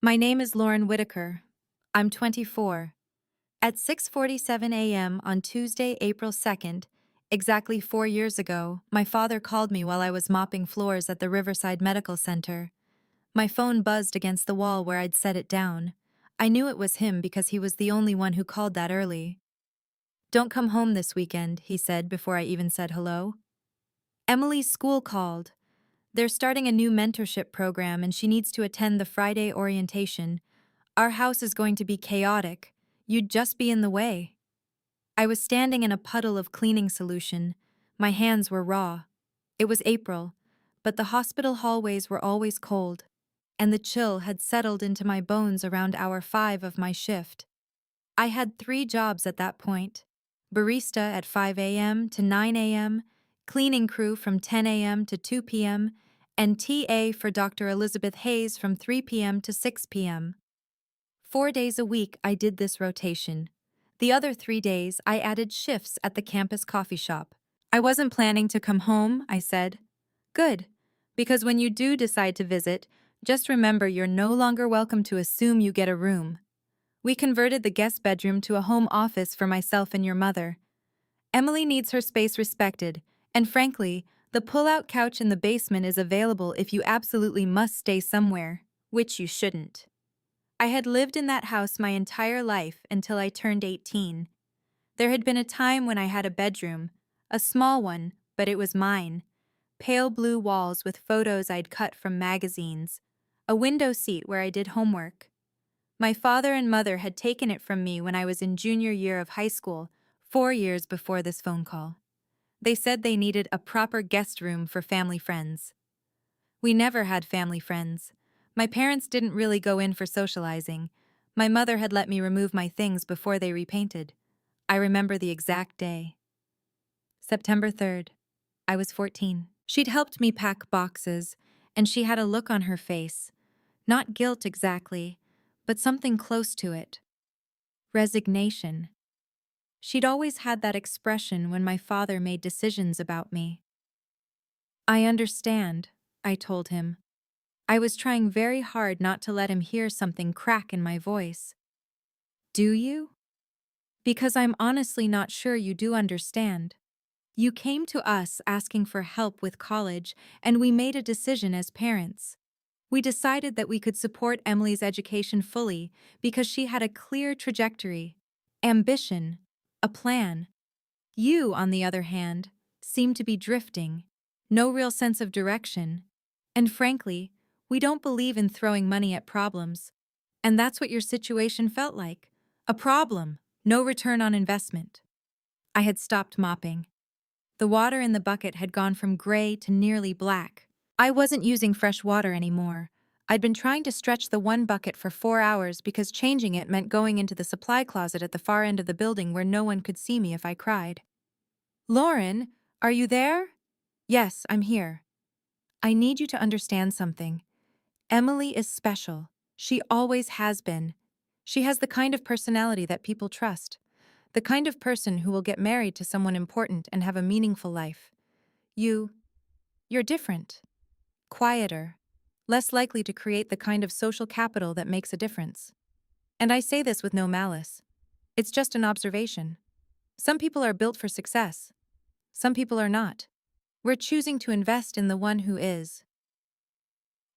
My name is Lauren Whitaker. I'm 24. At 6:47 a.m. on Tuesday, April 2nd, exactly 4 years ago, my father called me while I was mopping floors at the Riverside Medical Center. My phone buzzed against the wall where I'd set it down. I knew it was him because he was the only one who called that early. "Don't come home this weekend," he said before I even said hello. Emily's school called. They're starting a new mentorship program and she needs to attend the Friday orientation. Our house is going to be chaotic. You'd just be in the way. I was standing in a puddle of cleaning solution. My hands were raw. It was April, but the hospital hallways were always cold, and the chill had settled into my bones around hour 5 of my shift. I had 3 jobs at that point: barista at 5 a.m. to 9 a.m., cleaning crew from 10 a.m. to 2 p.m., and TA for Dr. Elizabeth Hayes from 3 p.m. to 6 p.m. 4 days a week I did this rotation. The other 3 days I added shifts at the campus coffee shop. I wasn't planning to come home, I said. Good, because when you do decide to visit, just remember you're no longer welcome to assume you get a room. We converted the guest bedroom to a home office for myself and your mother. Emily needs her space respected, and frankly, the pull-out couch in the basement is available if you absolutely must stay somewhere, which you shouldn't. I had lived in that house my entire life until I turned 18. There had been a time when I had a bedroom, a small one, but it was mine. Pale blue walls with photos I'd cut from magazines, a window seat where I did homework. My father and mother had taken it from me when I was in junior year of high school, 4 years before this phone call. They said they needed a proper guest room for family friends. We never had family friends. My parents didn't really go in for socializing. My mother had let me remove my things before they repainted. I remember the exact day. September 3rd. I was 14. She'd helped me pack boxes, and she had a look on her face. Not guilt exactly, but something close to it. Resignation. She'd always had that expression when my father made decisions about me. "I understand," I told him. I was trying very hard not to let him hear something crack in my voice. "Do you?" "Because I'm honestly not sure you do understand. You came to us asking for help with college, and we made a decision as parents. We decided that we could support Emily's education fully because she had a clear trajectory, ambition, a plan. You, on the other hand, seem to be drifting, no real sense of direction. And frankly, we don't believe in throwing money at problems. And that's what your situation felt like. A problem, no return on investment." I had stopped mopping. The water in the bucket had gone from gray to nearly black. I wasn't using fresh water anymore. I'd been trying to stretch the one bucket for 4 hours because changing it meant going into the supply closet at the far end of the building where no one could see me if I cried. "Lauren, are you there?" "Yes, I'm here." "I need you to understand something. Emily is special. She always has been. She has the kind of personality that people trust. The kind of person who will get married to someone important and have a meaningful life. You're different. Quieter. Less likely to create the kind of social capital that makes a difference. And I say this with no malice. It's just an observation. Some people are built for success. Some people are not. We're choosing to invest in the one who is.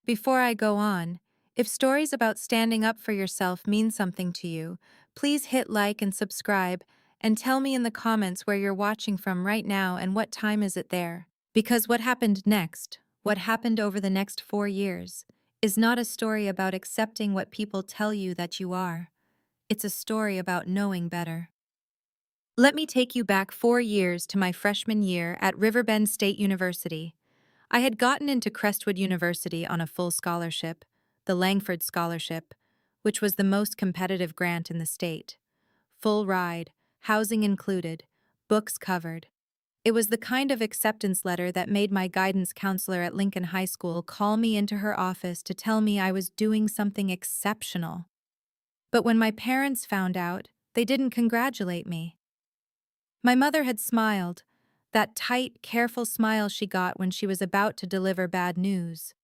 Before I go on, if stories about standing up for yourself mean something to you, please hit like and subscribe, and tell me in the comments where you're watching from right now and what time is it there. Because what happened next, what happened over the next 4 years, is not a story about accepting what people tell you that you are. It's a story about knowing better. Let me take you back 4 years to my freshman year at Riverbend State University. I had gotten into Crestwood University on a full scholarship, the Langford Scholarship, which was the most competitive grant in the state. Full ride, housing included, books covered. It was the kind of acceptance letter that made my guidance counselor at Lincoln High School call me into her office to tell me I was doing something exceptional. But when my parents found out, they didn't congratulate me. My mother had smiled, that tight, careful smile she got when she was about to deliver bad news.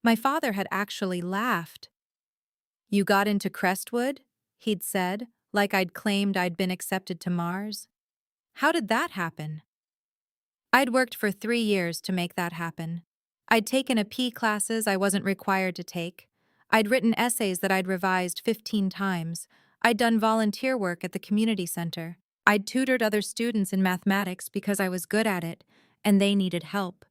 My father had actually laughed. You got into Crestwood? He'd said, like I'd claimed I'd been accepted to Mars. How did that happen? I'd worked for 3 years to make that happen. I'd taken AP classes I wasn't required to take. I'd written essays that I'd revised 15 times. I'd done volunteer work at the community center. I'd tutored other students in mathematics because I was good at it, and they needed help.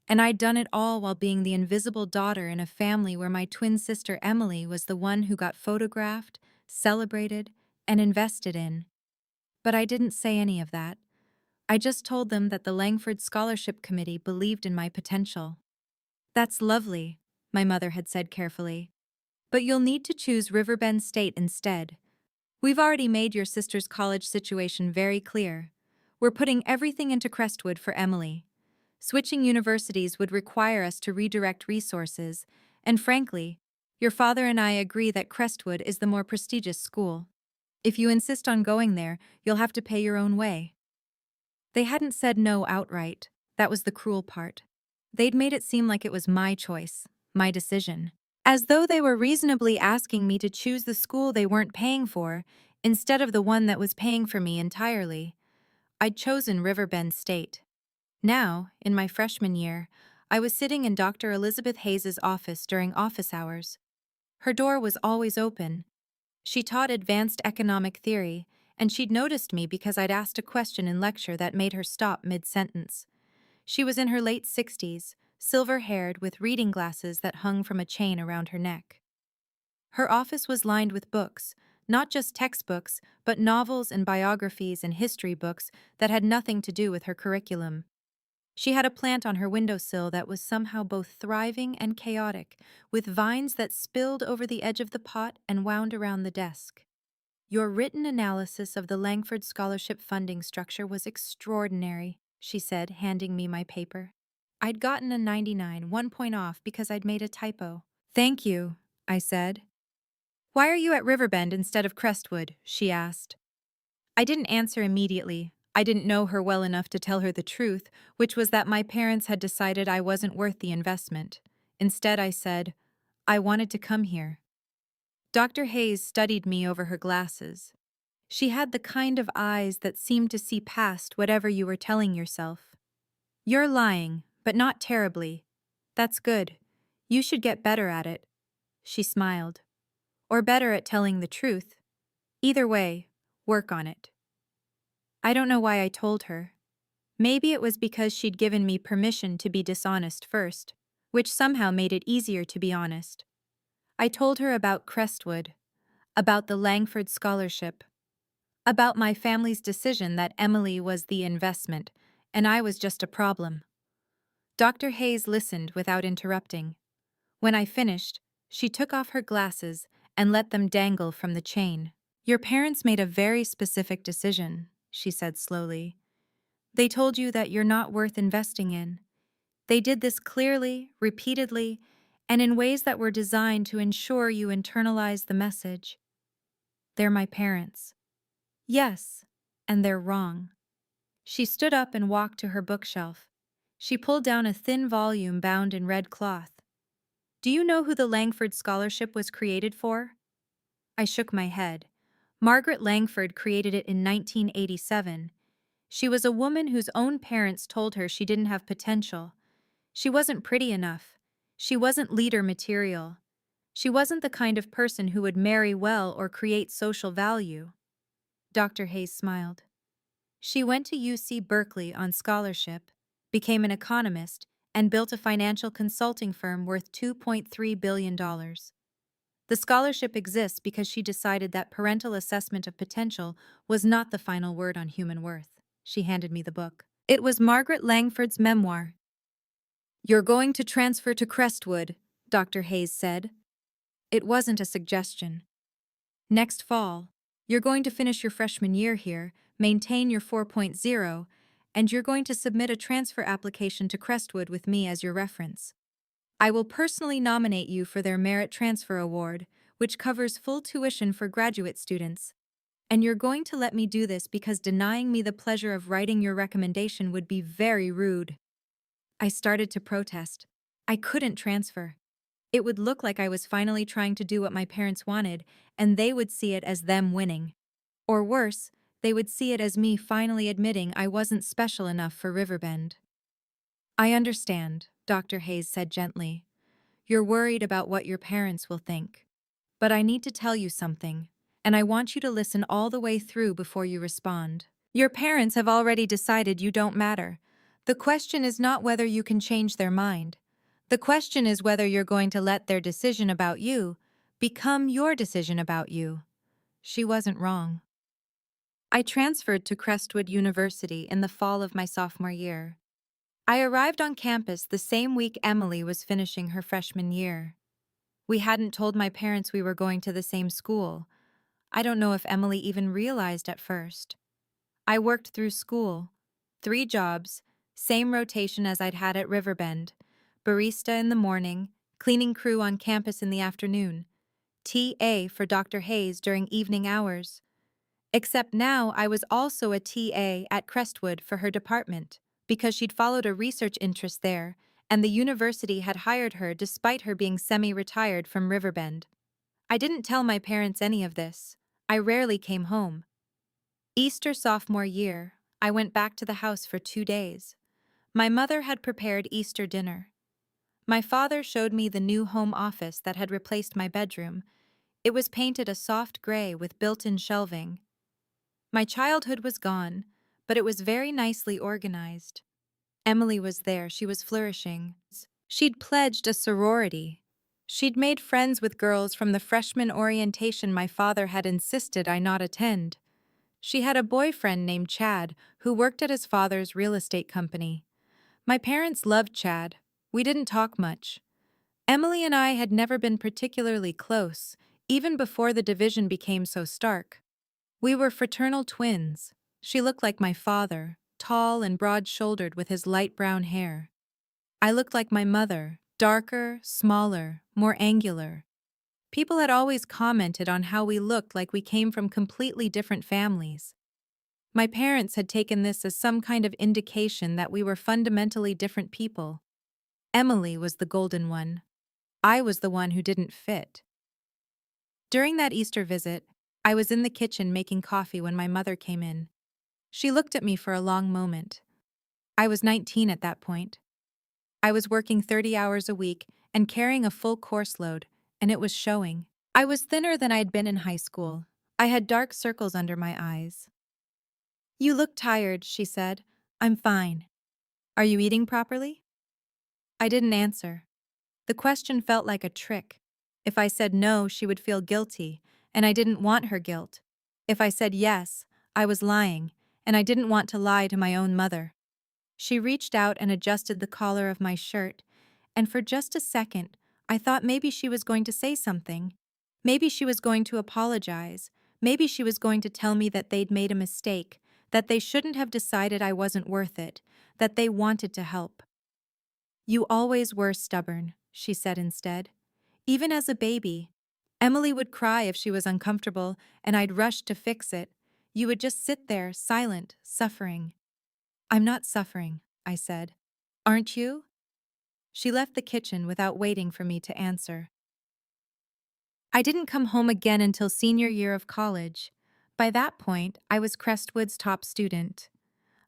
And I'd done it all while being the invisible daughter in a family where my twin sister Emily was the one who got photographed, celebrated, and invested in. But I didn't say any of that. I just told them that the Langford Scholarship Committee believed in my potential. That's lovely, my mother had said carefully. But you'll need to choose Riverbend State instead. We've already made your sister's college situation very clear. We're putting everything into Crestwood for Emily. Switching universities would require us to redirect resources, and frankly, your father and I agree that Crestwood is the more prestigious school. If you insist on going there, you'll have to pay your own way. They hadn't said no outright. That was the cruel part. They'd made it seem like it was my choice, my decision. As though they were reasonably asking me to choose the school they weren't paying for, instead of the one that was paying for me entirely. I'd chosen Riverbend State. Now, in my freshman year, I was sitting in Dr. Elizabeth Hayes's office during office hours. Her door was always open. She taught advanced economic theory, and she'd noticed me because I'd asked a question in lecture that made her stop mid-sentence. She was in her late 60s, silver-haired with reading glasses that hung from a chain around her neck. Her office was lined with books, not just textbooks, but novels and biographies and history books that had nothing to do with her curriculum. She had a plant on her windowsill that was somehow both thriving and chaotic, with vines that spilled over the edge of the pot and wound around the desk. Your written analysis of the Langford Scholarship funding structure was extraordinary, she said, handing me my paper. I'd gotten a 99, 1 point off because I'd made a typo. Thank you, I said. Why are you at Riverbend instead of Crestwood? She asked. I didn't answer immediately. I didn't know her well enough to tell her the truth, which was that my parents had decided I wasn't worth the investment. Instead, I said, I wanted to come here. Dr. Hayes studied me over her glasses. She had the kind of eyes that seemed to see past whatever you were telling yourself. You're lying, but not terribly. That's good. You should get better at it. She smiled. Or better at telling the truth. Either way, work on it. I don't know why I told her. Maybe it was because she'd given me permission to be dishonest first, which somehow made it easier to be honest. I told her about Crestwood, about the Langford Scholarship, about my family's decision that Emily was the investment, and I was just a problem. Dr. Hayes listened without interrupting. When I finished, she took off her glasses and let them dangle from the chain. Your parents made a very specific decision, she said slowly. They told you that you're not worth investing in. They did this clearly, repeatedly, and in ways that were designed to ensure you internalize the message. They're my parents. Yes, and they're wrong. She stood up and walked to her bookshelf. She pulled down a thin volume bound in red cloth. Do you know who the Langford Scholarship was created for? I shook my head. Margaret Langford created it in 1987. She was a woman whose own parents told her she didn't have potential. She wasn't pretty enough. She wasn't leader material. She wasn't the kind of person who would marry well or create social value. Dr. Hayes smiled. She went to UC Berkeley on scholarship, became an economist, and built a financial consulting firm worth $2.3 billion. The scholarship exists because she decided that parental assessment of potential was not the final word on human worth. She handed me the book. It was Margaret Langford's memoir. You're going to transfer to Crestwood, Dr. Hayes said. It wasn't a suggestion. Next fall, you're going to finish your freshman year here, maintain your 4.0, and you're going to submit a transfer application to Crestwood with me as your reference. I will personally nominate you for their Merit Transfer Award, which covers full tuition for graduate students. And you're going to let me do this because denying me the pleasure of writing your recommendation would be very rude. I started to protest. I couldn't transfer. It would look like I was finally trying to do what my parents wanted, and they would see it as them winning. Or worse, they would see it as me finally admitting I wasn't special enough for Riverbend. I understand, Dr. Hayes said gently. You're worried about what your parents will think. But I need to tell you something, and I want you to listen all the way through before you respond. Your parents have already decided you don't matter. The question is not whether you can change their mind. The question is whether you're going to let their decision about you become your decision about you. She wasn't wrong. I transferred to Crestwood University in the fall of my sophomore year. I arrived on campus the same week Emily was finishing her freshman year. We hadn't told my parents we were going to the same school. I don't know if Emily even realized at first. I worked through school. 3 jobs, same rotation as I'd had at Riverbend. Barista in the morning, cleaning crew on campus in the afternoon. TA for Dr. Hayes during evening hours. Except now I was also a TA at Crestwood for her department, because she'd followed a research interest there, and the university had hired her despite her being semi-retired from Riverbend. I didn't tell my parents any of this. I rarely came home. Easter sophomore year, I went back to the house for 2 days. My mother had prepared Easter dinner. My father showed me the new home office that had replaced my bedroom. It was painted a soft gray with built-in shelving. My childhood was gone, but it was very nicely organized. Emily was there, she was flourishing. She'd pledged a sorority. She'd made friends with girls from the freshman orientation my father had insisted I not attend. She had a boyfriend named Chad who worked at his father's real estate company. My parents loved Chad. We didn't talk much. Emily and I had never been particularly close, even before the division became so stark. We were fraternal twins. She looked like my father, tall and broad-shouldered with his light brown hair. I looked like my mother, darker, smaller, more angular. People had always commented on how we looked like we came from completely different families. My parents had taken this as some kind of indication that we were fundamentally different people. Emily was the golden one. I was the one who didn't fit. During that Easter visit, I was in the kitchen making coffee when my mother came in. She looked at me for a long moment. I was 19 at that point. I was working 30 hours a week and carrying a full course load, and it was showing. I was thinner than I'd been in high school. I had dark circles under my eyes. You look tired, she said. I'm fine. Are you eating properly? I didn't answer. The question felt like a trick. If I said no, she would feel guilty, and I didn't want her guilt. If I said yes, I was lying, and I didn't want to lie to my own mother. She reached out and adjusted the collar of my shirt, and for just a second, I thought maybe she was going to say something. Maybe she was going to apologize. Maybe she was going to tell me that they'd made a mistake, that they shouldn't have decided I wasn't worth it, that they wanted to help. You always were stubborn, she said instead. Even as a baby, Emily would cry if she was uncomfortable, and I'd rush to fix it. You would just sit there, silent, suffering. I'm not suffering, I said. Aren't you? She left the kitchen without waiting for me to answer. I didn't come home again until senior year of college. By that point, I was Crestwood's top student.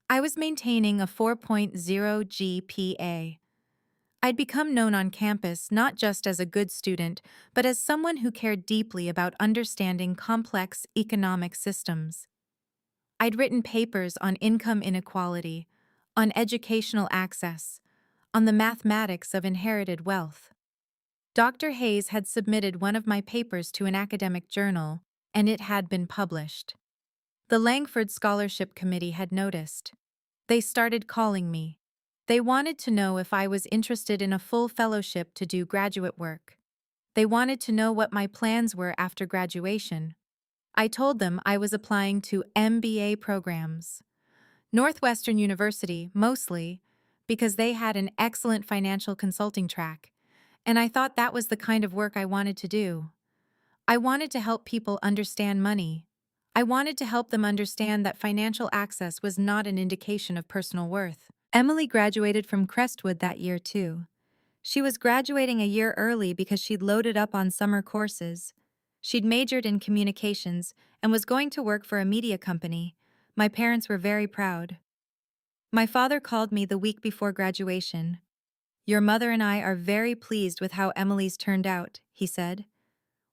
I was maintaining a 4.0 GPA. I'd become known on campus not just as a good student, but as someone who cared deeply about understanding complex economic systems. I'd written papers on income inequality, on educational access, on the mathematics of inherited wealth. Dr. Hayes had submitted one of my papers to an academic journal, and it had been published. The Langford Scholarship Committee had noticed. They started calling me. They wanted to know if I was interested in a full fellowship to do graduate work. They wanted to know what my plans were after graduation. I told them I was applying to MBA programs. Northwestern University, mostly, because they had an excellent financial consulting track, and I thought that was the kind of work I wanted to do. I wanted to help people understand money. I wanted to help them understand that financial access was not an indication of personal worth. Emily graduated from Crestwood that year, too. She was graduating a year early because she'd loaded up on summer courses. She'd majored in communications and was going to work for a media company. My parents were very proud. My father called me the week before graduation. "Your mother and I are very pleased with how Emily's turned out," he said.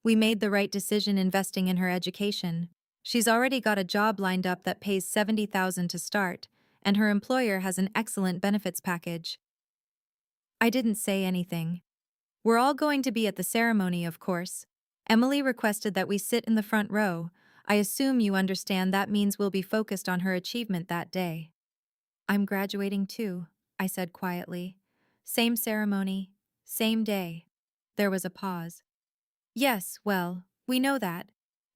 "We made the right decision investing in her education. She's already got a job lined up that pays $70,000 to start, and her employer has an excellent benefits package." I didn't say anything. We're all going to be at the ceremony, of course. Emily requested that we sit in the front row. I assume you understand that means we'll be focused on her achievement that day. "I'm graduating too," I said quietly. "Same ceremony, same day." There was a pause. "Yes, well, we know that.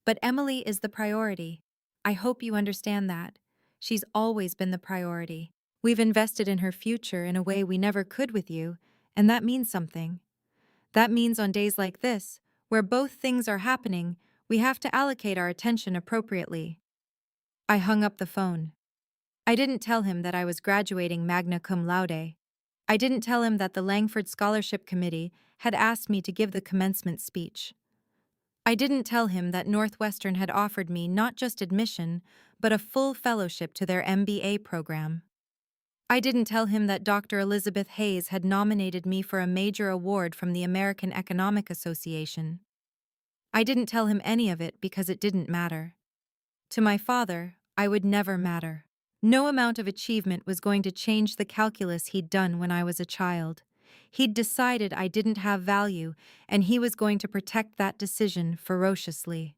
But Emily is the priority. I hope you understand that. She's always been the priority. We've invested in her future in a way we never could with you, and that means something. That means on days like this, where both things are happening, we have to allocate our attention appropriately." I hung up the phone. I didn't tell him that I was graduating magna cum laude. I didn't tell him that the Langford Scholarship Committee had asked me to give the commencement speech. I didn't tell him that Northwestern had offered me not just admission, but a full fellowship to their MBA program. I didn't tell him that Dr. Elizabeth Hayes had nominated me for a major award from the American Economic Association. I didn't tell him any of it because it didn't matter. To my father, I would never matter. No amount of achievement was going to change the calculus he'd done when I was a child. He'd decided I didn't have value, and he was going to protect that decision ferociously.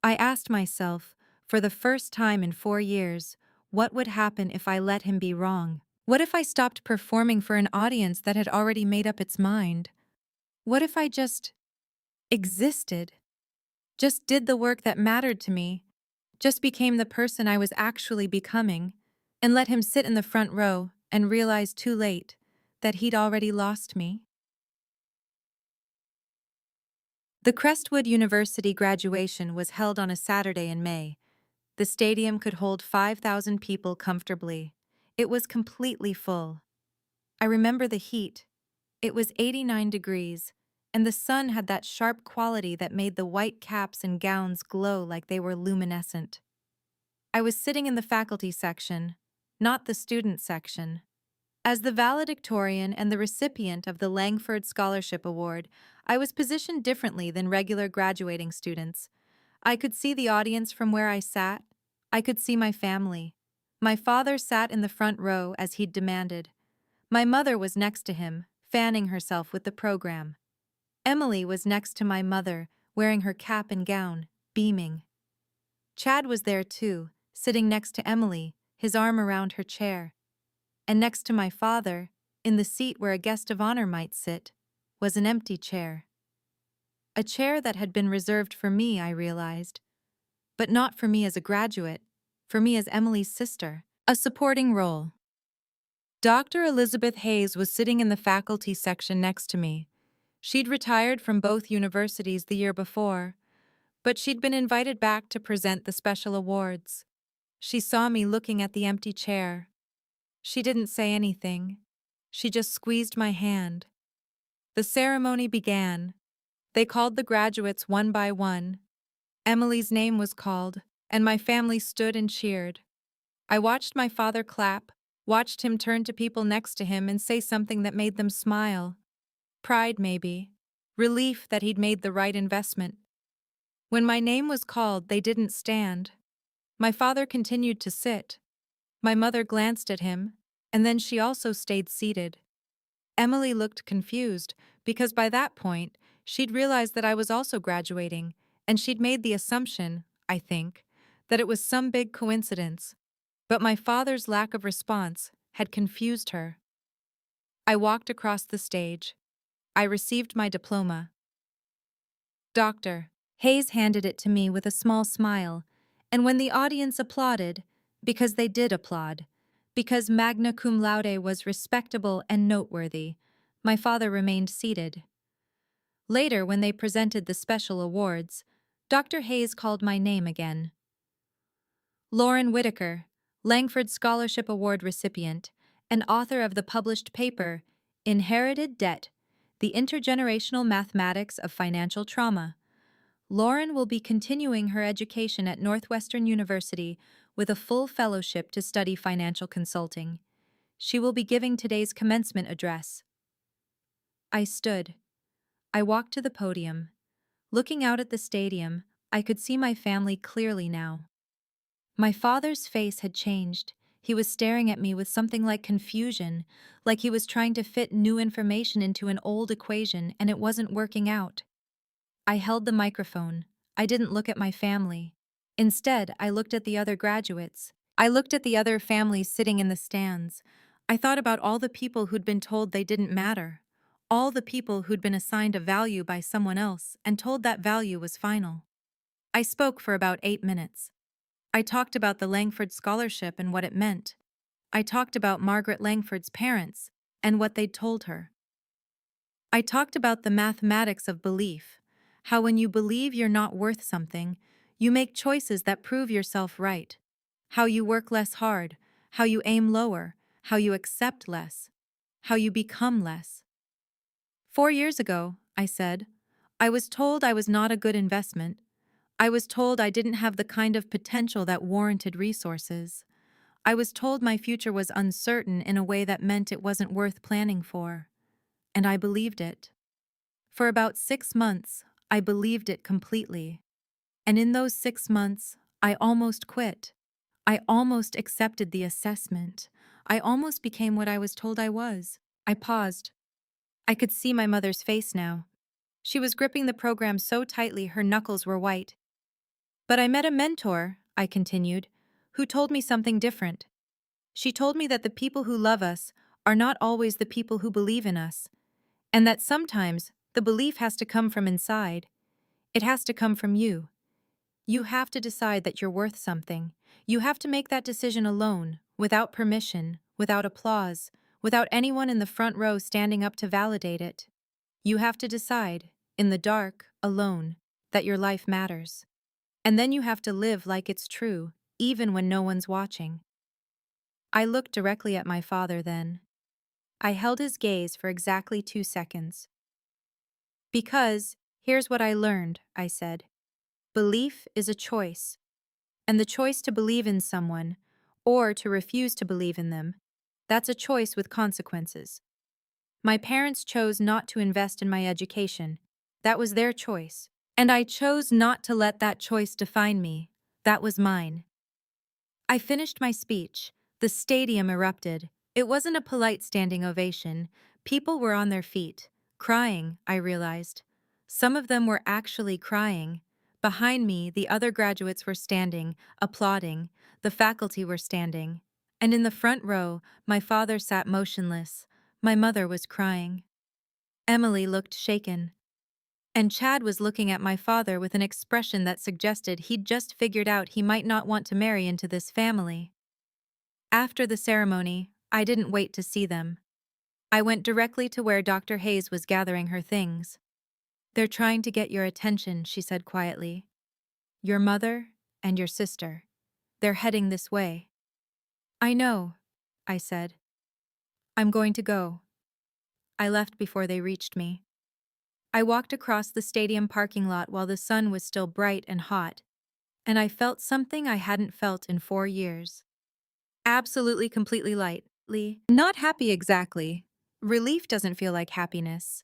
I asked myself, for the first time in 4 years, what would happen if I let him be wrong? What if I stopped performing for an audience that had already made up its mind? What if I just existed? Just did the work that mattered to me? Just became the person I was actually becoming, and let him sit in the front row and realize too late that he'd already lost me? The Crestwood University graduation was held on a Saturday in May. The stadium could hold 5,000 people comfortably. It was completely full. I remember the heat. It was 89 degrees, and the sun had that sharp quality that made the white caps and gowns glow like they were luminescent. I was sitting in the faculty section, not the student section. As the valedictorian and the recipient of the Langford Scholarship Award, I was positioned differently than regular graduating students. I could see the audience from where I sat. I could see my family. My father sat in the front row as he'd demanded. My mother was next to him, fanning herself with the program. Emily was next to my mother, wearing her cap and gown, beaming. Chad was there too, sitting next to Emily, his arm around her chair. And next to my father, in the seat where a guest of honor might sit, was an empty chair. A chair that had been reserved for me, I realized. But not for me as a graduate, for me as Emily's sister. A supporting role. Dr. Elizabeth Hayes was sitting in the faculty section next to me. She'd retired from both universities the year before, but she'd been invited back to present the special awards. She saw me looking at the empty chair. She didn't say anything. She just squeezed my hand. The ceremony began. They called the graduates one by one. Emily's name was called, and my family stood and cheered. I watched my father clap, watched him turn to people next to him and say something that made them smile. Pride, maybe. Relief that he'd made the right investment. When my name was called, they didn't stand. My father continued to sit. My mother glanced at him, and then she also stayed seated. Emily looked confused, because by that point, she'd realized that I was also graduating, and she'd made the assumption, I think, that it was some big coincidence. But my father's lack of response had confused her. I walked across the stage. I received my diploma. Dr. Hayes handed it to me with a small smile, and when the audience applauded, because they did applaud, because magna cum laude was respectable and noteworthy, my father remained seated. Later, when they presented the special awards, Dr. Hayes called my name again. Lauren Whitaker, Langford Scholarship Award recipient, and author of the published paper, Inherited Debt, The Intergenerational Mathematics of Financial Trauma. Lauren will be continuing her education at Northwestern University with a full fellowship to study financial consulting. She will be giving today's commencement address. I stood. I walked to the podium. Looking out at the stadium, I could see my family clearly now. My father's face had changed. He was staring at me with something like confusion, like he was trying to fit new information into an old equation and it wasn't working out. I held the microphone. I didn't look at my family. Instead, I looked at the other graduates. I looked at the other families sitting in the stands. I thought about all the people who'd been told they didn't matter. All the people who'd been assigned a value by someone else and told that value was final. I spoke for about 8 minutes. I talked about the Langford Scholarship and what it meant. I talked about Margaret Langford's parents and what they'd told her. I talked about the mathematics of belief, how when you believe you're not worth something, you make choices that prove yourself right, how you work less hard, how you aim lower, how you accept less, how you become less. 4 years ago, I said, I was told I was not a good investment. I was told I didn't have the kind of potential that warranted resources. I was told my future was uncertain in a way that meant it wasn't worth planning for. And I believed it. For about 6 months, I believed it completely. And in those 6 months, I almost quit. I almost accepted the assessment. I almost became what I was told I was. I paused. I could see my mother's face now. She was gripping the program so tightly her knuckles were white. But I met a mentor, I continued, who told me something different. She told me that the people who love us are not always the people who believe in us, and that sometimes the belief has to come from inside. It has to come from you. You have to decide that you're worth something. You have to make that decision alone, without permission, without applause, without anyone in the front row standing up to validate it. You have to decide, in the dark, alone, that your life matters. And then you have to live like it's true, even when no one's watching. I looked directly at my father then. I held his gaze for exactly 2 seconds. Because, here's what I learned, I said. Belief is a choice. And the choice to believe in someone, or to refuse to believe in them, that's a choice with consequences. My parents chose not to invest in my education. That was their choice. And I chose not to let that choice define me. That was mine. I finished my speech. The stadium erupted. It wasn't a polite standing ovation. People were on their feet, crying, I realized. Some of them were actually crying. Behind me, the other graduates were standing, applauding. The faculty were standing. And in the front row, my father sat motionless. My mother was crying. Emily looked shaken. And Chad was looking at my father with an expression that suggested he'd just figured out he might not want to marry into this family. After the ceremony, I didn't wait to see them. I went directly to where Dr. Hayes was gathering her things. They're trying to get your attention, she said quietly. Your mother and your sister. They're heading this way. I know, I said. I'm going to go. I left before they reached me. I walked across the stadium parking lot while the sun was still bright and hot, and I felt something I hadn't felt in 4 years. Absolutely, completely lightly. Not happy exactly. Relief doesn't feel like happiness.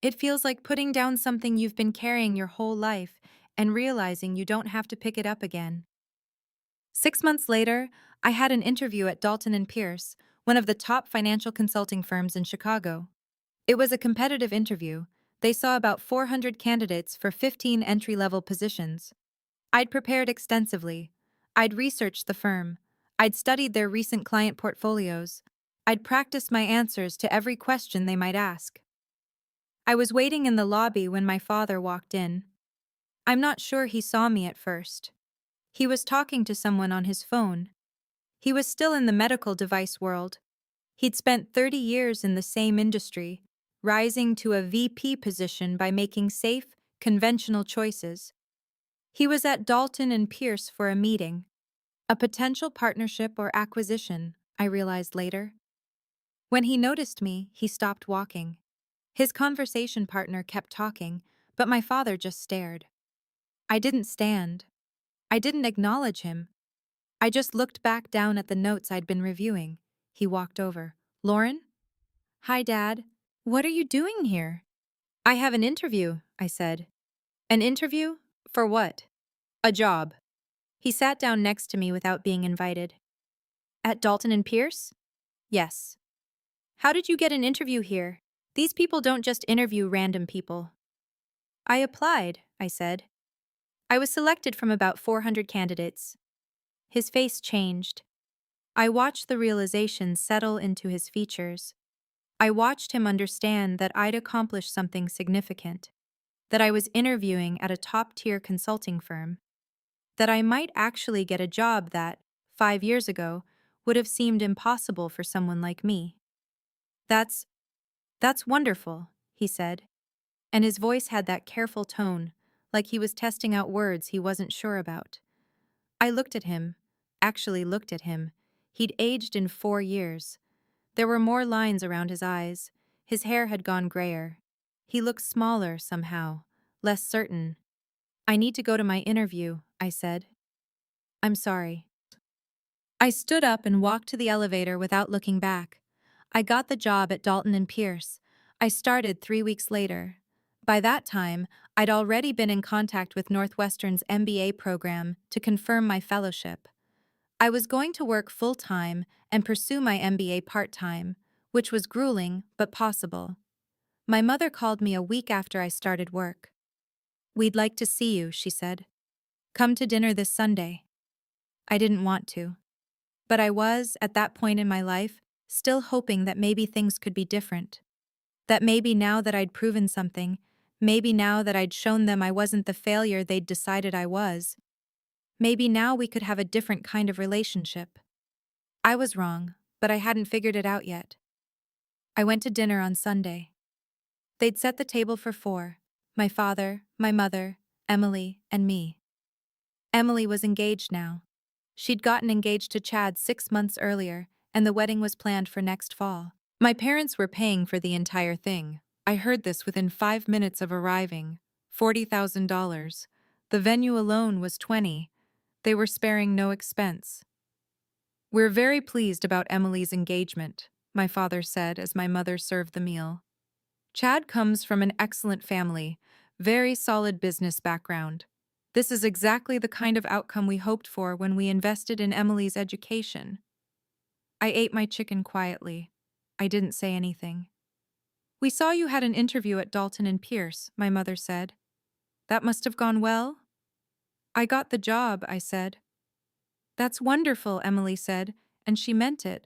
It feels like putting down something you've been carrying your whole life and realizing you don't have to pick it up again. 6 months later, I had an interview at Dalton and Pierce, one of the top financial consulting firms in Chicago. It was a competitive interview. They saw about 400 candidates for 15 entry-level positions. I'd prepared extensively. I'd researched the firm. I'd studied their recent client portfolios. I'd practiced my answers to every question they might ask. I was waiting in the lobby when my father walked in. I'm not sure he saw me at first. He was talking to someone on his phone. He was still in the medical device world. He'd spent 30 years in the same industry, rising to a VP position by making safe, conventional choices. He was at Dalton and Pierce for a meeting. A potential partnership or acquisition, I realized later. When he noticed me, he stopped walking. His conversation partner kept talking, but my father just stared. I didn't stand. I didn't acknowledge him. I just looked back down at the notes I'd been reviewing. He walked over. Lauren? Hi, Dad. What are you doing here? I have an interview, I said. An interview? For what? A job. He sat down next to me without being invited. At Dalton and Pierce? Yes. How did you get an interview here? These people don't just interview random people. I applied, I said. I was selected from about 400 candidates. His face changed. I watched the realization settle into his features. I watched him understand that I'd accomplished something significant, that I was interviewing at a top-tier consulting firm, that I might actually get a job that, 5 years ago, would have seemed impossible for someone like me. That's wonderful, he said, and his voice had that careful tone, like he was testing out words he wasn't sure about. I looked at him, actually looked at him. He'd aged in 4 years. There were more lines around his eyes. His hair had gone grayer. He looked smaller somehow, less certain. I need to go to my interview, I said. I'm sorry. I stood up and walked to the elevator without looking back. I got the job at Dalton and Pierce. I started 3 weeks later. By that time, I'd already been in contact with Northwestern's MBA program to confirm my fellowship. I was going to work full-time and pursue my MBA part-time, which was grueling but possible. My mother called me a week after I started work. We'd like to see you, she said. Come to dinner this Sunday. I didn't want to. But I was, at that point in my life, still hoping that maybe things could be different. That maybe now that I'd proven something, maybe now that I'd shown them I wasn't the failure they'd decided I was, maybe now we could have a different kind of relationship. I was wrong, but I hadn't figured it out yet. I went to dinner on Sunday. They'd set the table for 4, my father, my mother, Emily, and me. Emily was engaged now. She'd gotten engaged to Chad 6 months earlier, and the wedding was planned for next fall. My parents were paying for the entire thing. I heard this within 5 minutes of arriving. $40,000. The venue alone was $20,000. They were sparing no expense. We're very pleased about Emily's engagement, my father said as my mother served the meal. Chad comes from an excellent family, very solid business background. This is exactly the kind of outcome we hoped for when we invested in Emily's education. I ate my chicken quietly. I didn't say anything. We saw you had an interview at Dalton and Pierce, my mother said. That must have gone well? I got the job, I said. That's wonderful, Emily said, and she meant it.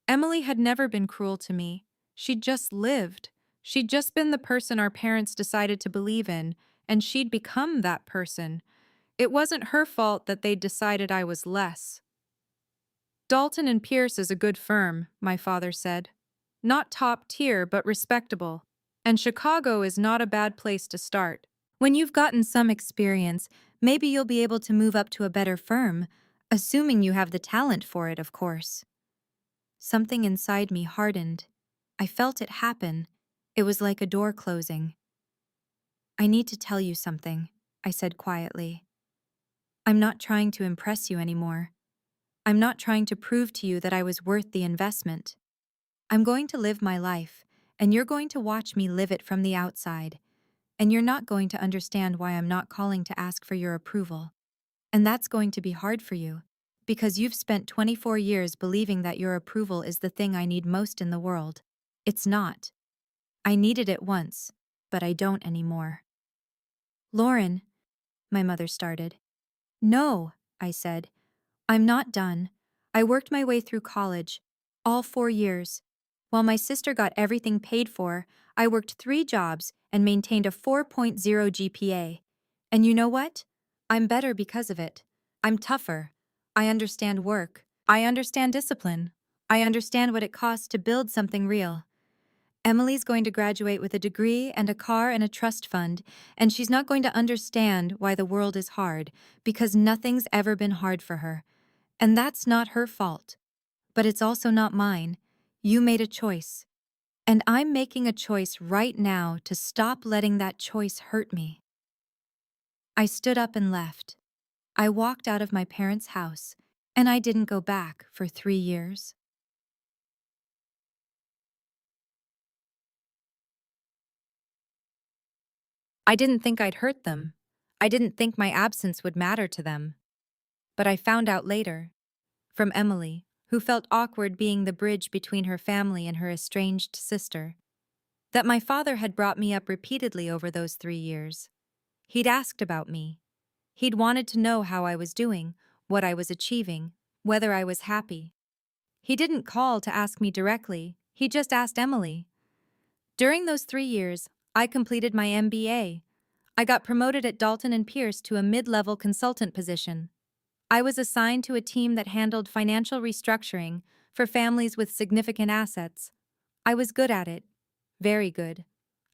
Emily had never been cruel to me. She'd just lived. She'd just been the person our parents decided to believe in, and she'd become that person. It wasn't her fault that they'd decided I was less. Dalton and Pierce is a good firm, my father said. Not top tier, but respectable. And Chicago is not a bad place to start. When you've gotten some experience, maybe you'll be able to move up to a better firm, assuming you have the talent for it, of course. Something inside me hardened. I felt it happen. It was like a door closing. I need to tell you something, I said quietly. I'm not trying to impress you anymore. I'm not trying to prove to you that I was worth the investment. I'm going to live my life, and you're going to watch me live it from the outside, and you're not going to understand why I'm not calling to ask for your approval. And that's going to be hard for you, because you've spent 24 years believing that your approval is the thing I need most in the world. It's not. I needed it once, but I don't anymore. Lauren, my mother started. No, I said. I'm not done. I worked my way through college, all 4 years. While my sister got everything paid for, I worked 3 jobs and maintained a 4.0 GPA. And you know what? I'm better because of it. I'm tougher. I understand work. I understand discipline. I understand what it costs to build something real. Emily's going to graduate with a degree and a car and a trust fund, and she's not going to understand why the world is hard, because nothing's ever been hard for her. And that's not her fault. But it's also not mine. You made a choice. And I'm making a choice right now to stop letting that choice hurt me. I stood up and left. I walked out of my parents' house, and I didn't go back for 3 years. I didn't think I'd hurt them. I didn't think my absence would matter to them. But I found out later, from Emily, who felt awkward being the bridge between her family and her estranged sister, that my father had brought me up repeatedly over those 3 years. He'd asked about me. He'd wanted to know how I was doing, what I was achieving, whether I was happy. He didn't call to ask me directly, he just asked Emily. During those 3 years, I completed my MBA. I got promoted at Dalton and Pierce to a mid-level consultant position. I was assigned to a team that handled financial restructuring for families with significant assets. I was good at it. Very good.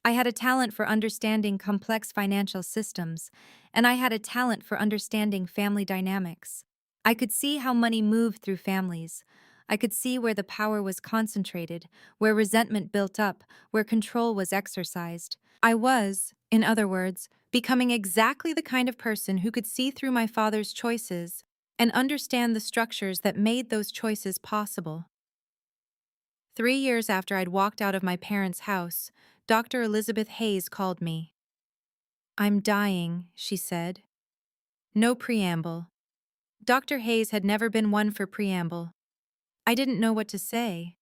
I had a talent for understanding complex financial systems, and I had a talent for understanding family dynamics. I could see how money moved through families. I could see where the power was concentrated, where resentment built up, where control was exercised. I was, in other words, becoming exactly the kind of person who could see through my father's choices and understand the structures that made those choices possible. 3 years after I'd walked out of my parents' house, Dr. Elizabeth Hayes called me. "I'm dying," she said. No preamble. Dr. Hayes had never been one for preamble. I didn't know what to say.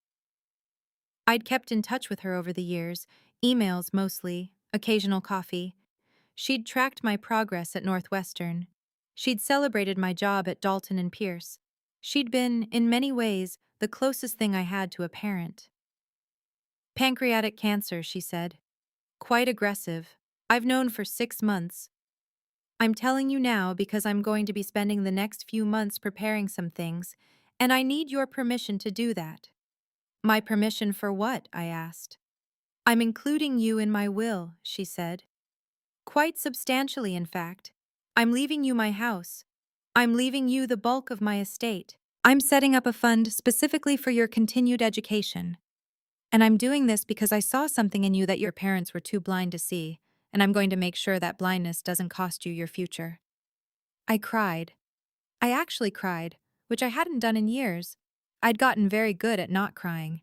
I'd kept in touch with her over the years, emails mostly, occasional coffee. She'd tracked my progress at Northwestern. She'd celebrated my job at Dalton and Pierce. She'd been, in many ways, the closest thing I had to a parent. "Pancreatic cancer," she said. "Quite aggressive. I've known for 6 months. I'm telling you now because I'm going to be spending the next few months preparing some things, and I need your permission to do that." "My permission for what?" I asked. "I'm including you in my will," she said. "Quite substantially, in fact. I'm leaving you my house. I'm leaving you the bulk of my estate. I'm setting up a fund specifically for your continued education. And I'm doing this because I saw something in you that your parents were too blind to see, and I'm going to make sure that blindness doesn't cost you your future." I cried. I actually cried, which I hadn't done in years. I'd gotten very good at not crying.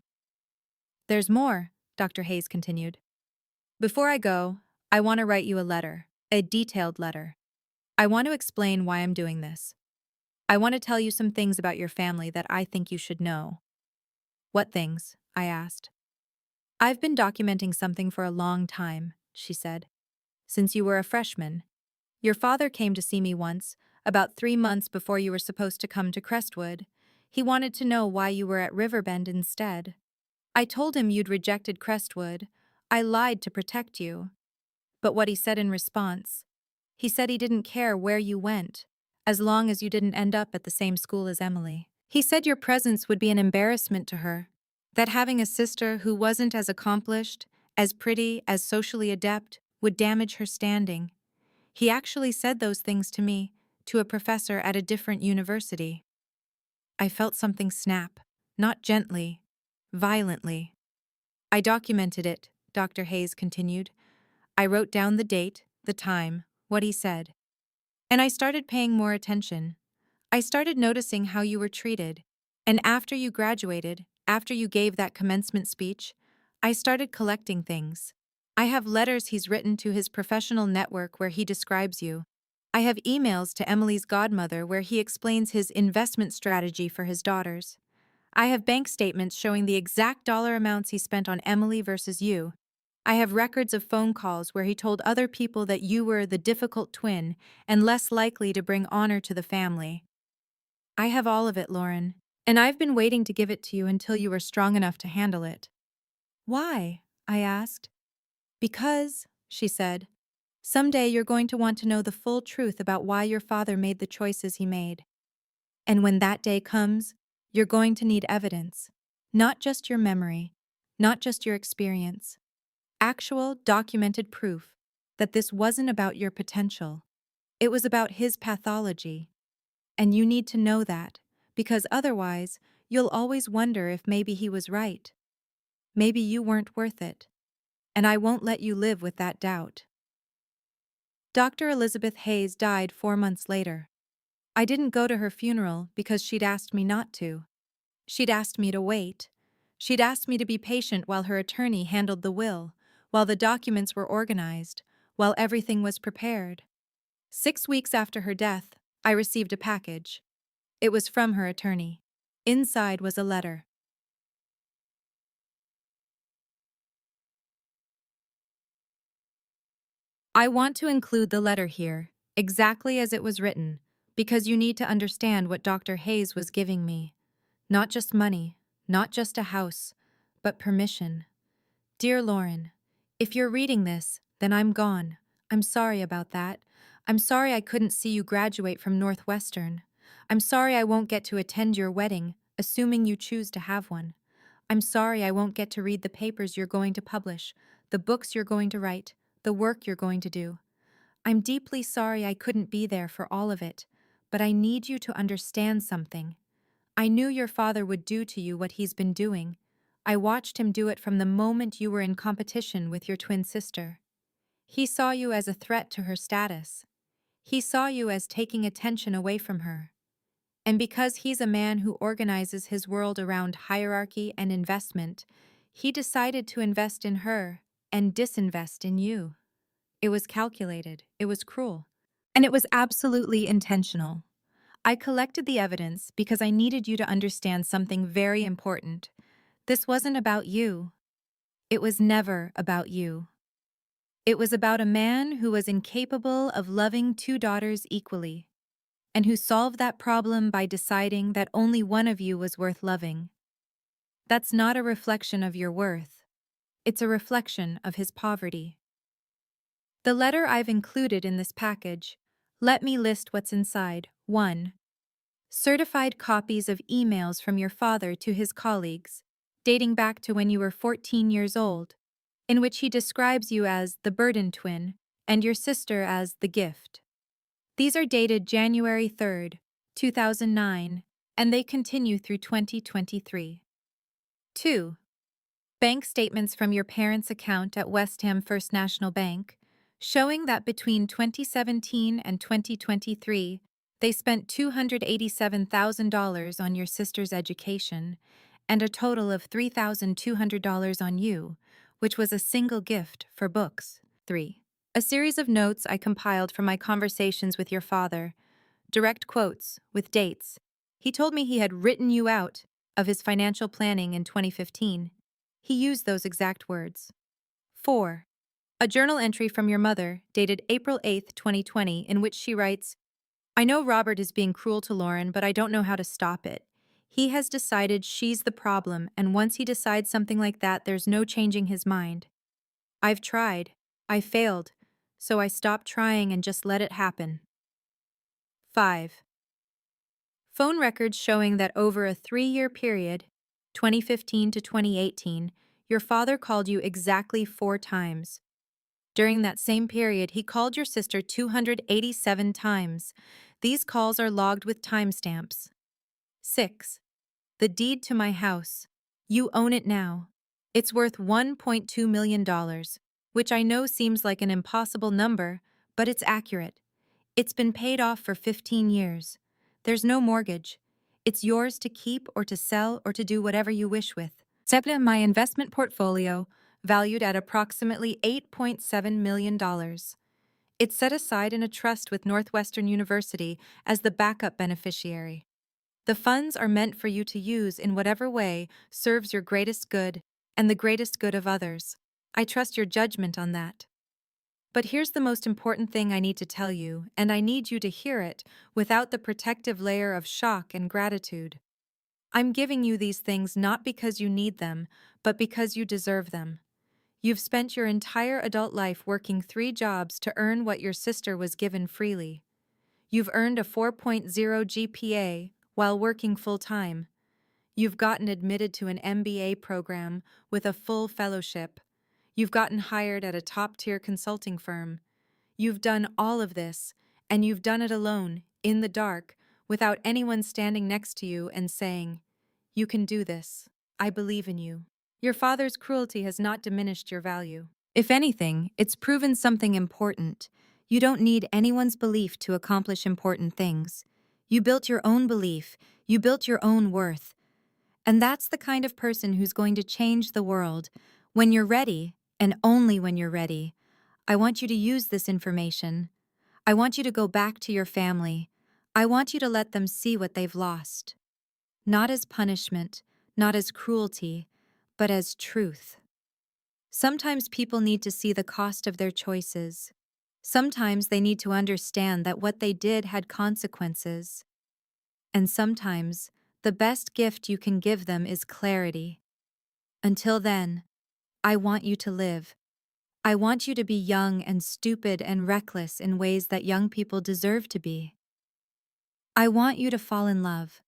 "There's more," Dr. Hayes continued. "Before I go, I want to write you a letter, a detailed letter. I want to explain why I'm doing this. I want to tell you some things about your family that I think you should know." "What things?" I asked. "I've been documenting something for a long time," she said. "Since you were a freshman. Your father came to see me once, about 3 months before you were supposed to come to Crestwood. He wanted to know why you were at Riverbend instead. I told him you'd rejected Crestwood. I lied to protect you. But what he said in response, he said he didn't care where you went, as long as you didn't end up at the same school as Emily. He said your presence would be an embarrassment to her, that having a sister who wasn't as accomplished, as pretty, as socially adept would damage her standing. He actually said those things to me, to a professor at a different university." I felt something snap, not gently, violently. "I documented it," Dr. Hayes continued. "I wrote down the date, the time, what he said. And I started paying more attention. I started noticing how you were treated. And after you graduated, after you gave that commencement speech, I started collecting things. I have letters he's written to his professional network where he describes you. I have emails to Emily's godmother where he explains his investment strategy for his daughters. I have bank statements showing the exact dollar amounts he spent on Emily versus you. I have records of phone calls where he told other people that you were the difficult twin and less likely to bring honor to the family. I have all of it, Lauren, and I've been waiting to give it to you until you were strong enough to handle it." "Why?" I asked. "Because," she said, "someday you're going to want to know the full truth about why your father made the choices he made. And when that day comes, you're going to need evidence. Not just your memory, not just your experience. Actual, documented proof that this wasn't about your potential. It was about his pathology. And you need to know that, because otherwise, you'll always wonder if maybe he was right. Maybe you weren't worth it. And I won't let you live with that doubt. Dr. Elizabeth Hayes died 4 months later. I didn't go to her funeral because she'd asked me not to. She'd asked me to wait. She'd asked me to be patient while her attorney handled the will, while the documents were organized, while everything was prepared. 6 weeks after her death, I received a package. It was from her attorney. Inside was a letter. I want to include the letter here, exactly as it was written, because you need to understand what Dr. Hayes was giving me. Not just money, not just a house, but permission. Dear Lauren, if you're reading this, then I'm gone. I'm sorry about that. I'm sorry I couldn't see you graduate from Northwestern. I'm sorry I won't get to attend your wedding, assuming you choose to have one. I'm sorry I won't get to read the papers you're going to publish, the books you're going to write, the work you're going to do. I'm deeply sorry I couldn't be there for all of it, but I need you to understand something. I knew your father would do to you what he's been doing. I watched him do it from the moment you were in competition with your twin sister. He saw you as a threat to her status. He saw you as taking attention away from her. And because he's a man who organizes his world around hierarchy and investment, he decided to invest in her and disinvest in you. It was calculated, it was cruel, and it was absolutely intentional. I collected the evidence because I needed you to understand something very important. This wasn't about you. It was never about you. It was about a man who was incapable of loving two daughters equally, and who solved that problem by deciding that only one of you was worth loving. That's not a reflection of your worth. It's a reflection of his poverty. The letter I've included in this package. Let me list what's inside. 1. Certified copies of emails from your father to his colleagues, dating back to when you were 14 years old, in which he describes you as the burden twin and your sister as the gift. These are dated January 3rd, 2009, and they continue through 2023. 2. Bank statements from your parents' account at West Ham First National Bank, showing that between 2017 and 2023, they spent $287,000 on your sister's education and a total of $3,200 on you, which was a single gift for books. 3. A series of notes I compiled from my conversations with your father, direct quotes with dates. He told me he had written you out of his financial planning in 2015. He used those exact words. 4. A journal entry from your mother, dated April 8, 2020, in which she writes, I know Robert is being cruel to Lauren, but I don't know how to stop it. He has decided she's the problem, and once he decides something like that, there's no changing his mind. I've tried. I failed. So I stopped trying and just let it happen. 5. Phone records showing that over a 3-year period, 2015 to 2018, your father called you exactly 4 times. During that same period, he called your sister 287 times. These calls are logged with timestamps. 6. The deed to my house. You own it now. It's worth $1.2 million, which I know seems like an impossible number, but it's accurate. It's been paid off for 15 years. There's no mortgage. It's yours to keep or to sell or to do whatever you wish with. 7. My investment portfolio, valued at approximately $8.7 million. It's set aside in a trust with Northwestern University as the backup beneficiary. The funds are meant for you to use in whatever way serves your greatest good and the greatest good of others. I trust your judgment on that. But here's the most important thing I need to tell you, and I need you to hear it without the protective layer of shock and gratitude. I'm giving you these things not because you need them, but because you deserve them. You've spent your entire adult life working 3 jobs to earn what your sister was given freely. You've earned a 4.0 GPA while working full-time. You've gotten admitted to an MBA program with a full fellowship. You've gotten hired at a top-tier consulting firm. You've done all of this, and you've done it alone, in the dark, without anyone standing next to you and saying, "You can do this. I believe in you." Your father's cruelty has not diminished your value. If anything, it's proven something important. You don't need anyone's belief to accomplish important things. You built your own belief, you built your own worth. And that's the kind of person who's going to change the world. When you're ready, and only when you're ready, I want you to use this information. I want you to go back to your family. I want you to let them see what they've lost. Not as punishment, not as cruelty, but as truth. Sometimes people need to see the cost of their choices. Sometimes they need to understand that what they did had consequences. And sometimes, the best gift you can give them is clarity. Until then, I want you to live. I want you to be young and stupid and reckless in ways that young people deserve to be. I want you to fall in love.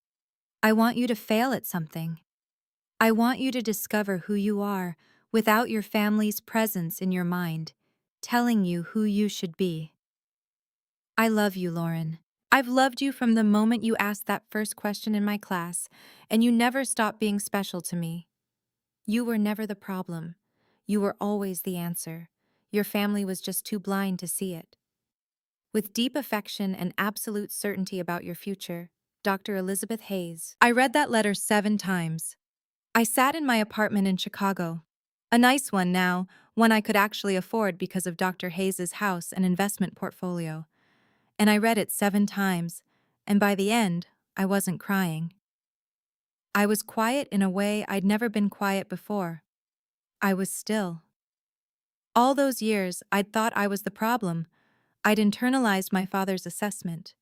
I want you to fail at something. I want you to discover who you are without your family's presence in your mind, telling you who you should be. I love you, Lauren. I've loved you from the moment you asked that first question in my class, and you never stopped being special to me. You were never the problem. You were always the answer. Your family was just too blind to see it. With deep affection and absolute certainty about your future, Dr. Elizabeth Hayes. I read that letter 7 times. I sat in my apartment in Chicago. A nice one now, one I could actually afford because of Dr. Hayes's house and investment portfolio. And I read it 7 times, and by the end, I wasn't crying. I was quiet in a way I'd never been quiet before. I was still. All those years, I'd thought I was the problem. I'd internalized my father's assessment.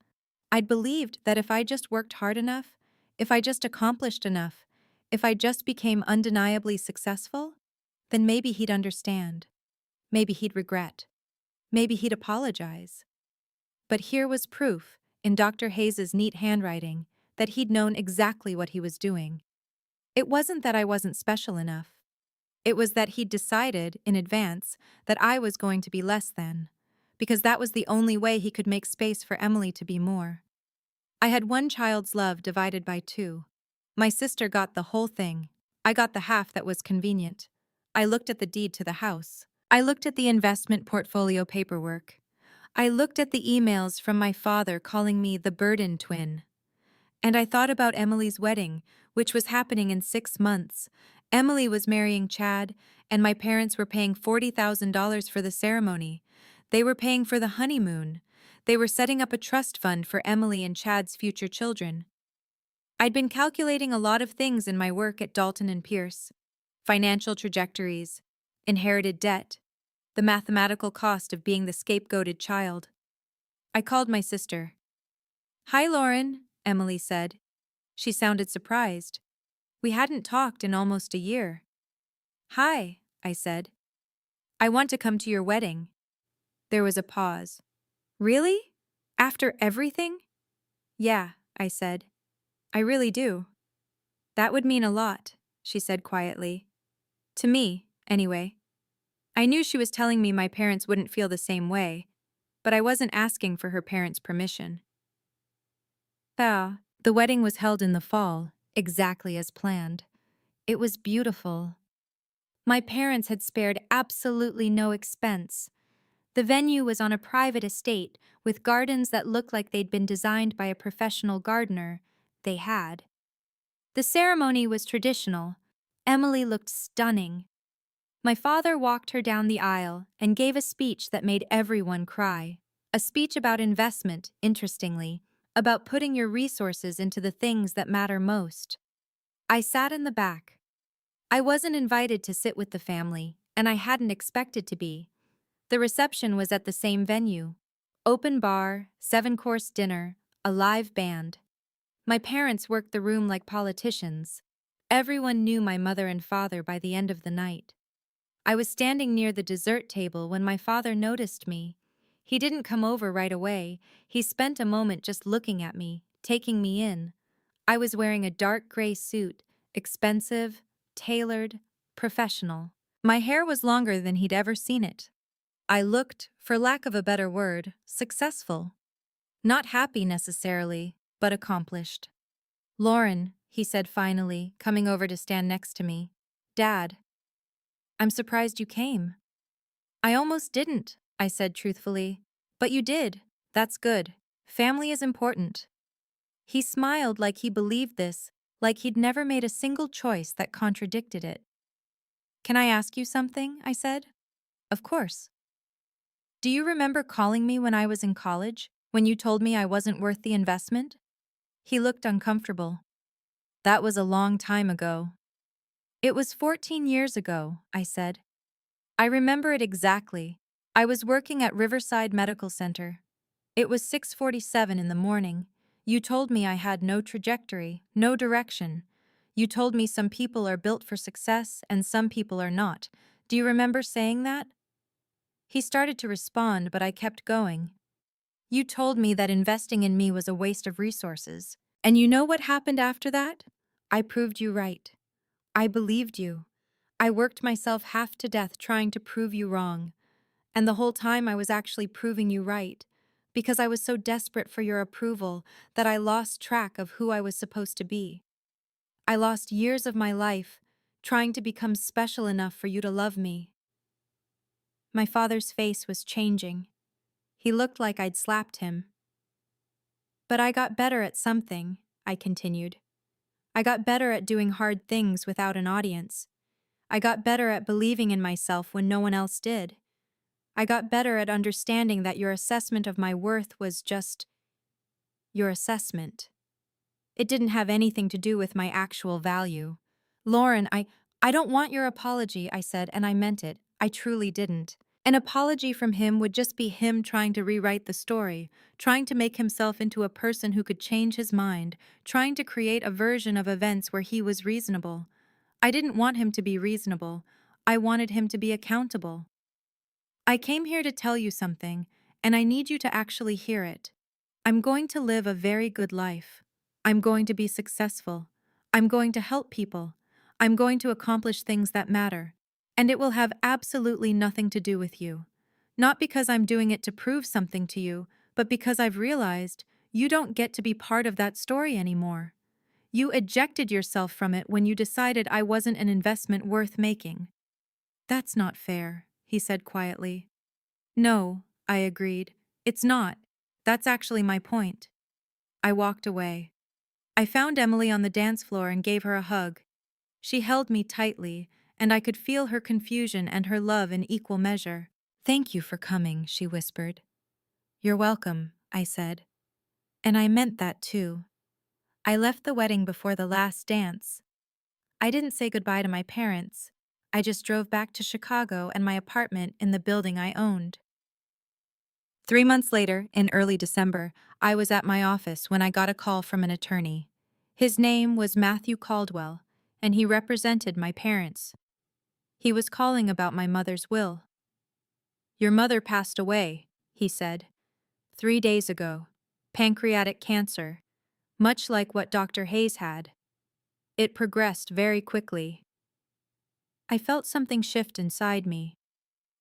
I'd believed that if I just worked hard enough, if I just accomplished enough, if I just became undeniably successful, then maybe he'd understand. Maybe he'd regret. Maybe he'd apologize. But here was proof, in Dr. Hayes's neat handwriting, that he'd known exactly what he was doing. It wasn't that I wasn't special enough. It was that he'd decided, in advance, that I was going to be less than, because that was the only way he could make space for Emily to be more. I had one child's love divided by 2. My sister got the whole thing. I got the half that was convenient. I looked at the deed to the house. I looked at the investment portfolio paperwork. I looked at the emails from my father calling me the burden twin. And I thought about Emily's wedding, which was happening in 6 months. Emily was marrying Chad, and my parents were paying $40,000 for the ceremony. They were paying for the honeymoon. They were setting up a trust fund for Emily and Chad's future children. I'd been calculating a lot of things in my work at Dalton and Pierce: financial trajectories, inherited debt, the mathematical cost of being the scapegoated child. I called my sister. "Hi, Lauren," Emily said. She sounded surprised. We hadn't talked in almost a year. "Hi," I said. "I want to come to your wedding." There was a pause. "Really? After everything?" "Yeah," I said. "I really do." "That would mean a lot," she said quietly. "To me, anyway." I knew she was telling me my parents wouldn't feel the same way, but I wasn't asking for her parents' permission. The wedding was held in the fall, exactly as planned. It was beautiful. My parents had spared absolutely no expense. The venue was on a private estate with gardens that looked like they'd been designed by a professional gardener. They had. The ceremony was traditional. Emily looked stunning. My father walked her down the aisle and gave a speech that made everyone cry. A speech about investment, interestingly, about putting your resources into the things that matter most. I sat in the back. I wasn't invited to sit with the family, and I hadn't expected to be. The reception was at the same venue. Open bar, 7-course dinner, a live band. My parents worked the room like politicians. Everyone knew my mother and father by the end of the night. I was standing near the dessert table when my father noticed me. He didn't come over right away. He spent a moment just looking at me, taking me in. I was wearing a dark gray suit, expensive, tailored, professional. My hair was longer than he'd ever seen it. I looked, for lack of a better word, successful. Not happy necessarily, but accomplished. "Lauren," he said finally, coming over to stand next to me, Dad, I'm surprised you came. I almost didn't, I said truthfully. But you did. That's good. Family is important. He smiled like he believed this, like he'd never made a single choice that contradicted it. Can I ask you something? I said. Of course. Do you remember calling me when I was in college, when you told me I wasn't worth the investment? He looked uncomfortable. That was a long time ago. It was 14 years ago, I said. I remember it exactly. I was working at Riverside Medical Center. It was 6:47 in the morning. You told me I had no trajectory, no direction. You told me some people are built for success and some people are not. Do you remember saying that? He started to respond, but I kept going. You told me that investing in me was a waste of resources. And you know what happened after that? I proved you right. I believed you. I worked myself half to death trying to prove you wrong. And the whole time I was actually proving you right, because I was so desperate for your approval that I lost track of who I was supposed to be. I lost years of my life trying to become special enough for you to love me. My father's face was changing. He looked like I'd slapped him. But I got better at something, I continued. I got better at doing hard things without an audience. I got better at believing in myself when no one else did. I got better at understanding that your assessment of my worth was just your assessment. It didn't have anything to do with my actual value. Lauren, I don't want your apology, I said, and I meant it. I truly didn't. An apology from him would just be him trying to rewrite the story, trying to make himself into a person who could change his mind, trying to create a version of events where he was reasonable. I didn't want him to be reasonable. I wanted him to be accountable. I came here to tell you something, and I need you to actually hear it. I'm going to live a very good life. I'm going to be successful. I'm going to help people. I'm going to accomplish things that matter. And it will have absolutely nothing to do with you. Not because I'm doing it to prove something to you, but because I've realized you don't get to be part of that story anymore. You ejected yourself from it when you decided I wasn't an investment worth making. That's not fair, he said quietly. No, I agreed. It's not. That's actually my point. I walked away. I found Emily on the dance floor and gave her a hug. She held me tightly, and I could feel her confusion and her love in equal measure. Thank you for coming, she whispered. You're welcome, I said. And I meant that too. I left the wedding before the last dance. I didn't say goodbye to my parents. I just drove back to Chicago and my apartment in the building I owned. 3 months later, in early December, I was at my office when I got a call from an attorney. His name was Matthew Caldwell, and he represented my parents. He was calling about my mother's will. Your mother passed away, he said, 3 days ago. Pancreatic cancer, much like what Dr. Hayes had. It progressed very quickly. I felt something shift inside me.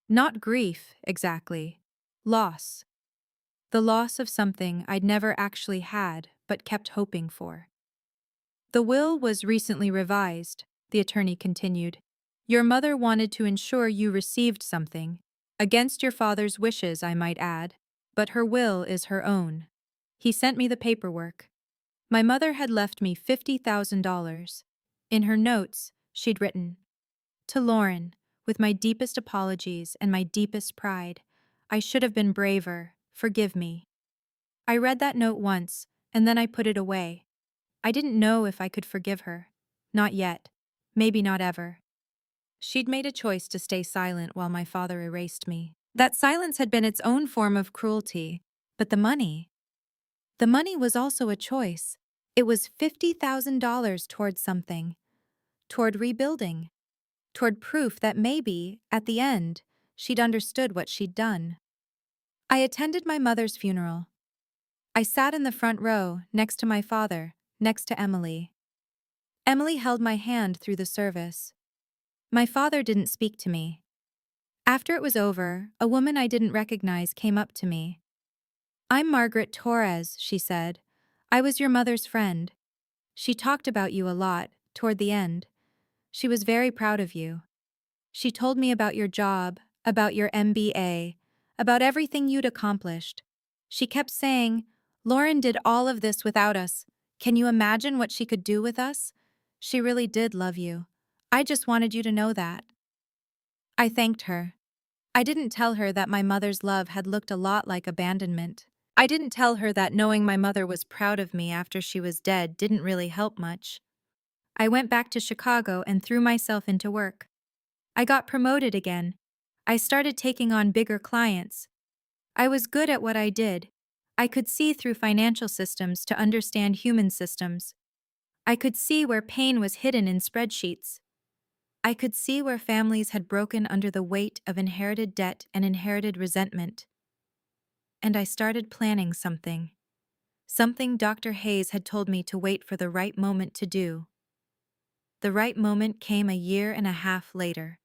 Not grief, exactly. Loss. The loss of something I'd never actually had but kept hoping for. The will was recently revised, the attorney continued. Your mother wanted to ensure you received something, against your father's wishes, I might add, but her will is her own. He sent me the paperwork. My mother had left me $50,000. In her notes, she'd written, To Lauren, with my deepest apologies and my deepest pride, I should have been braver, forgive me. I read that note once, and then I put it away. I didn't know if I could forgive her. Not yet. Maybe not ever. She'd made a choice to stay silent while my father erased me. That silence had been its own form of cruelty, but the money was also a choice. It was $50,000 toward something, toward rebuilding, toward proof that maybe, at the end, she'd understood what she'd done. I attended my mother's funeral. I sat in the front row, next to my father, next to Emily. Emily held my hand through the service. My father didn't speak to me. After it was over, a woman I didn't recognize came up to me. I'm Margaret Torres, she said. I was your mother's friend. She talked about you a lot, toward the end. She was very proud of you. She told me about your job, about your MBA, about everything you'd accomplished. She kept saying, Lauren did all of this without us. Can you imagine what she could do with us? She really did love you. I just wanted you to know that. I thanked her. I didn't tell her that my mother's love had looked a lot like abandonment. I didn't tell her that knowing my mother was proud of me after she was dead didn't really help much. I went back to Chicago and threw myself into work. I got promoted again. I started taking on bigger clients. I was good at what I did. I could see through financial systems to understand human systems. I could see where pain was hidden in spreadsheets. I could see where families had broken under the weight of inherited debt and inherited resentment. And I started planning something. Something Dr. Hayes had told me to wait for the right moment to do. The right moment came a year and a half later.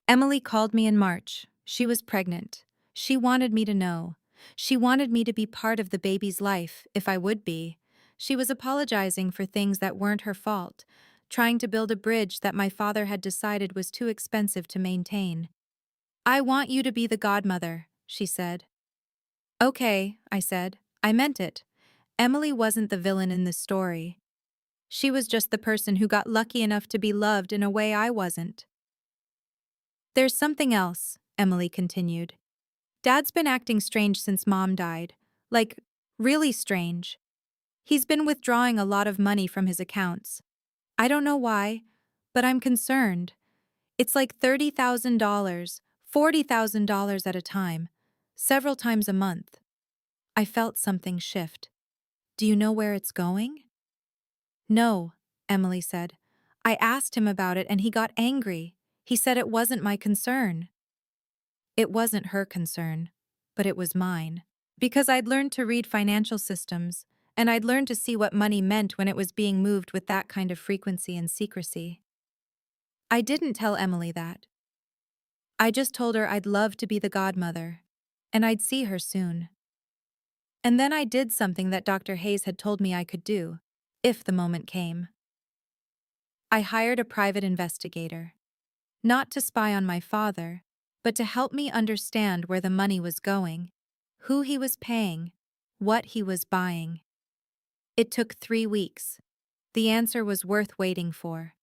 Emily called me in March. She was pregnant. She wanted me to know. She wanted me to be part of the baby's life, if I would be. She was apologizing for things that weren't her fault, trying to build a bridge that my father had decided was too expensive to maintain. I want you to be the godmother, she said. Okay, I said. I meant it. Emily wasn't the villain in this story. She was just the person who got lucky enough to be loved in a way I wasn't. There's something else, Emily continued. Dad's been acting strange since Mom died. Like, really strange. He's been withdrawing a lot of money from his accounts. I don't know why, but I'm concerned. It's like $30,000, $40,000 at a time, several times a month. I felt something shift. Do you know where it's going? No, Emily said. I asked him about it and he got angry. He said it wasn't my concern. It wasn't her concern, but it was mine. Because I'd learned to read financial systems, and I'd learned to see what money meant when it was being moved with that kind of frequency and secrecy. I didn't tell Emily that. I just told her I'd love to be the godmother, and I'd see her soon. And then I did something that Dr. Hayes had told me I could do, if the moment came. I hired a private investigator. Not to spy on my father, but to help me understand where the money was going, who he was paying, what he was buying. It took 3 weeks. The answer was worth waiting for.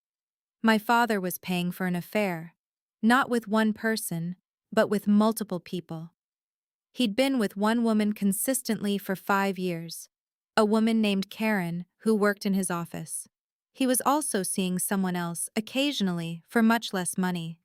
My father was paying for an affair, not with one person, but with multiple people. He'd been with one woman consistently for 5 years, a woman named Karen who worked in his office. He was also seeing someone else occasionally for much less money.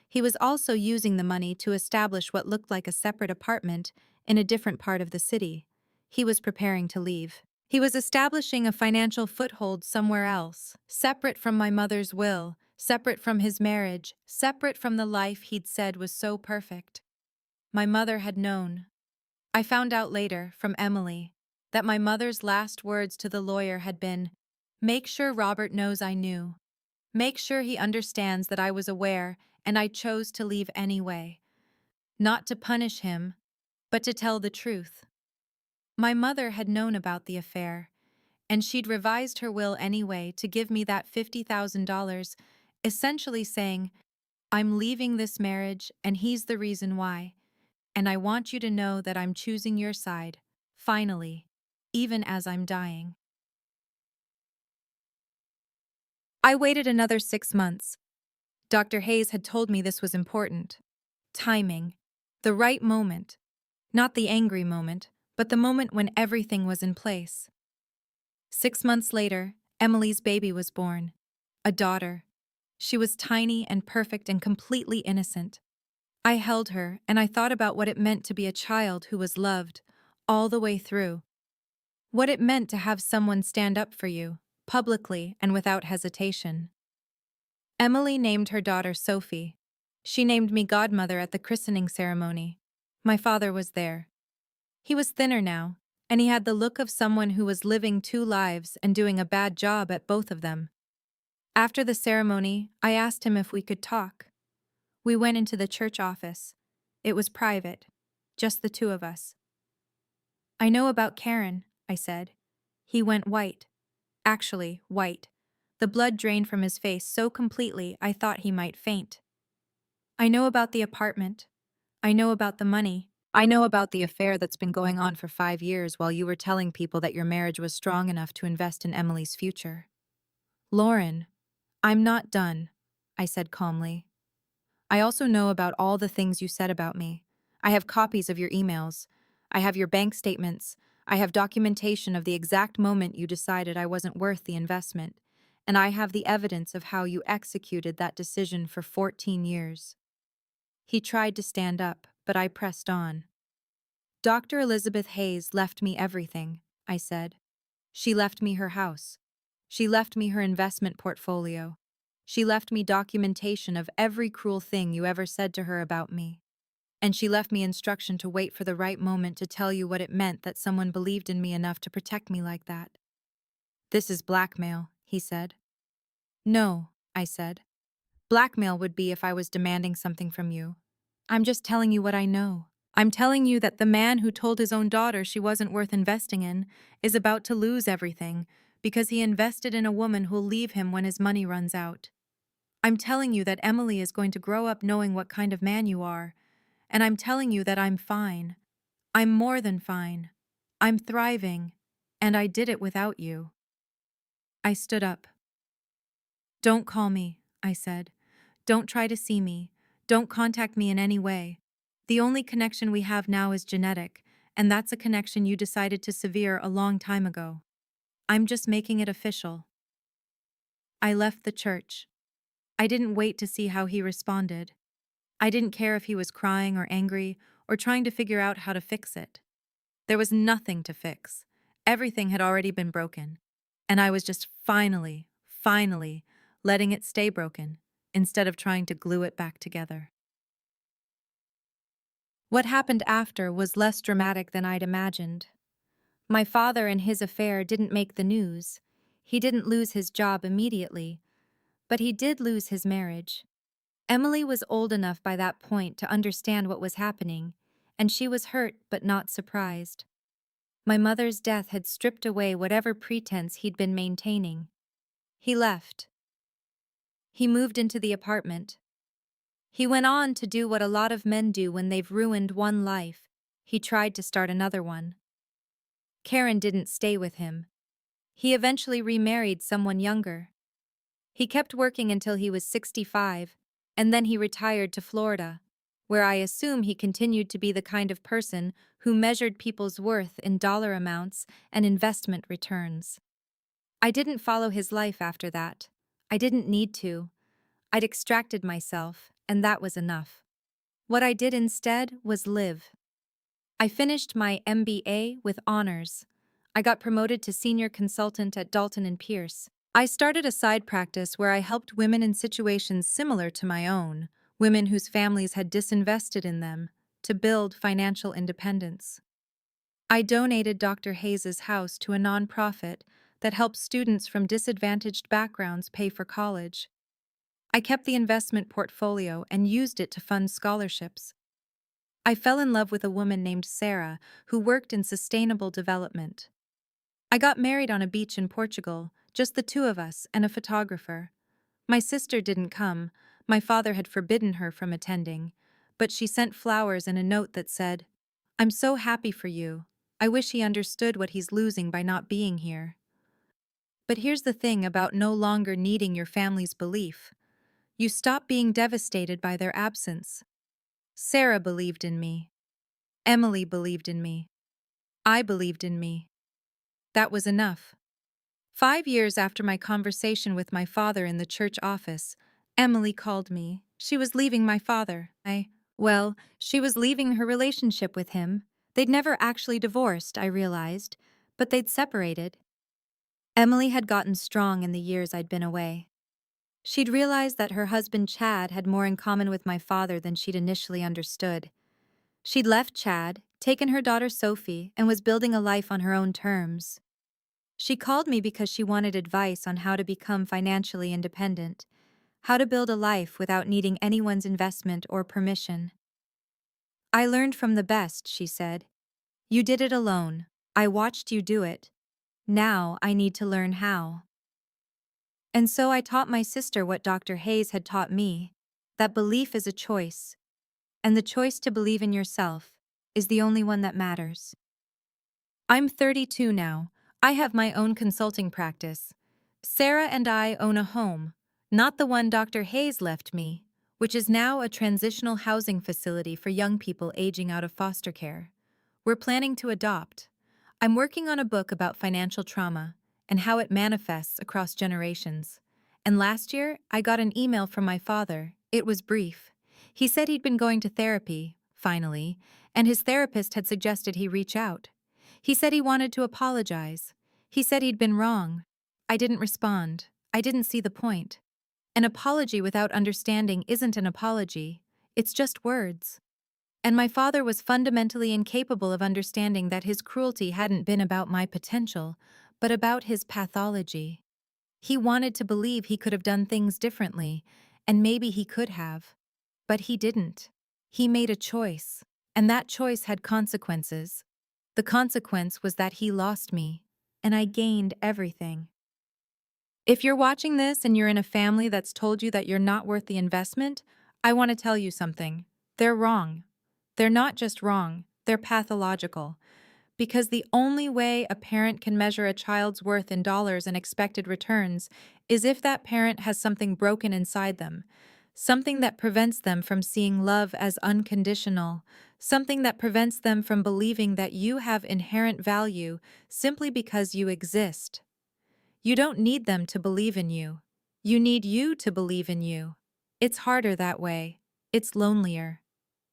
He was also using the money to establish what looked like a separate apartment in a different part of the city. He was preparing to leave. He was establishing a financial foothold somewhere else, separate from my mother's will, separate from his marriage, separate from the life he'd said was so perfect. My mother had known. I found out later, from Emily, that my mother's last words to the lawyer had been, "Make sure Robert knows I knew. Make sure he understands that I was aware and I chose to leave anyway. Not to punish him, but to tell the truth." My mother had known about the affair, and she'd revised her will anyway to give me that $50,000, essentially saying, "I'm leaving this marriage and he's the reason why. And I want you to know that I'm choosing your side, finally, even as I'm dying." I waited another 6 months. Dr. Hayes had told me this was important. Timing. The right moment. Not the angry moment, but the moment when everything was in place. 6 months later, Emily's baby was born. A daughter. She was tiny and perfect and completely innocent. I held her and I thought about what it meant to be a child who was loved, all the way through. What it meant to have someone stand up for you, publicly and without hesitation. Emily named her daughter Sophie. She named me godmother at the christening ceremony. My father was there. He was thinner now, and he had the look of someone who was living 2 lives and doing a bad job at both of them. After the ceremony, I asked him if we could talk. We went into the church office. It was private, just the 2 of us. "I know about Karen," I said. He went white. Actually, white. The blood drained from his face so completely I thought he might faint. I know about the apartment. I know about the money. I know about the affair that's been going on for 5 years while you were telling people that your marriage was strong enough to invest in Emily's future. Lauren, I'm not done, I said calmly. I also know about all the things you said about me. I have copies of your emails. I have your bank statements. I have documentation of the exact moment you decided I wasn't worth the investment. And I have the evidence of how you executed that decision for 14 years. He tried to stand up, but I pressed on. Dr. Elizabeth Hayes left me everything, I said. She left me her house. She left me her investment portfolio. She left me documentation of every cruel thing you ever said to her about me. And she left me instruction to wait for the right moment to tell you what it meant that someone believed in me enough to protect me like that. This is blackmail, he said. No, I said. Blackmail would be if I was demanding something from you. I'm just telling you what I know. I'm telling you that the man who told his own daughter she wasn't worth investing in is about to lose everything because he invested in a woman who'll leave him when his money runs out. I'm telling you that Emily is going to grow up knowing what kind of man you are, and I'm telling you that I'm fine. I'm more than fine. I'm thriving, and I did it without you. I stood up. Don't call me, I said. Don't try to see me. Don't contact me in any way. The only connection we have now is genetic, and that's a connection you decided to sever a long time ago. I'm just making it official. I left the church. I didn't wait to see how he responded. I didn't care if he was crying or angry or trying to figure out how to fix it. There was nothing to fix. Everything had already been broken. And I was just finally letting it stay broken instead of trying to glue it back together. What happened after was less dramatic than I'd imagined. My father and his affair didn't make the news. He didn't lose his job immediately, but he did lose his marriage. Emily was old enough by that point to understand what was happening, and she was hurt but not surprised. My mother's death had stripped away whatever pretense he'd been maintaining. He left. He moved into the apartment. He went on to do what a lot of men do when they've ruined one life. He tried to start another one. Karen didn't stay with him. He eventually remarried someone younger. He kept working until he was 65, and then he retired to Florida, where I assume he continued to be the kind of person who measured people's worth in dollar amounts and investment returns. I didn't follow his life after that. I didn't need to. I'd extracted myself, and that was enough. What I did instead was live. I finished my MBA with honors. I got promoted to senior consultant at Dalton and Pierce. I started a side practice where I helped women in situations similar to my own, women whose families had disinvested in them, to build financial independence. I donated Dr. Hayes's house to a nonprofit that helps students from disadvantaged backgrounds pay for college. I kept the investment portfolio and used it to fund scholarships. I fell in love with a woman named Sarah who worked in sustainable development. I got married on a beach in Portugal, just the two of us and a photographer. My sister didn't come. My father had forbidden her from attending, but she sent flowers and a note that said, "I'm so happy for you. I wish he understood what he's losing by not being here." But here's the thing about no longer needing your family's belief. You stop being devastated by their absence. Sarah believed in me. Emily believed in me. I believed in me. That was enough. 5 years after my conversation with my father in the church office, Emily called me. She was leaving my father. She was leaving her relationship with him. They'd never actually divorced, I realized, but they'd separated. Emily had gotten strong in the years I'd been away. She'd realized that her husband Chad had more in common with my father than she'd initially understood. She'd left Chad, taken her daughter Sophie, and was building a life on her own terms. She called me because she wanted advice on how to become financially independent, how to build a life without needing anyone's investment or permission. "I learned from the best," she said. "You did it alone. I watched you do it. Now I need to learn how." And so I taught my sister what Dr. Hayes had taught me, that belief is a choice, and the choice to believe in yourself is the only one that matters. I'm 32 now. I have my own consulting practice. Sarah and I own a home, not the one Dr. Hayes left me, which is now a transitional housing facility for young people aging out of foster care. We're planning to adopt. I'm working on a book about financial trauma and how it manifests across generations. And last year, I got an email from my father. It was brief. He said he'd been going to therapy, finally, and his therapist had suggested he reach out. He said he wanted to apologize. He said he'd been wrong. I didn't respond. I didn't see the point. An apology without understanding isn't an apology. It's just words. And my father was fundamentally incapable of understanding that his cruelty hadn't been about my potential, but about his pathology. He wanted to believe he could have done things differently, and maybe he could have. But he didn't. He made a choice, and that choice had consequences. The consequence was that he lost me, and I gained everything. If you're watching this and you're in a family that's told you that you're not worth the investment, I want to tell you something. They're wrong. They're not just wrong, they're pathological. Because the only way a parent can measure a child's worth in dollars and expected returns is if that parent has something broken inside them, something that prevents them from seeing love as unconditional, something that prevents them from believing that you have inherent value simply because you exist. You don't need them to believe in you. You need you to believe in you. It's harder that way. It's lonelier.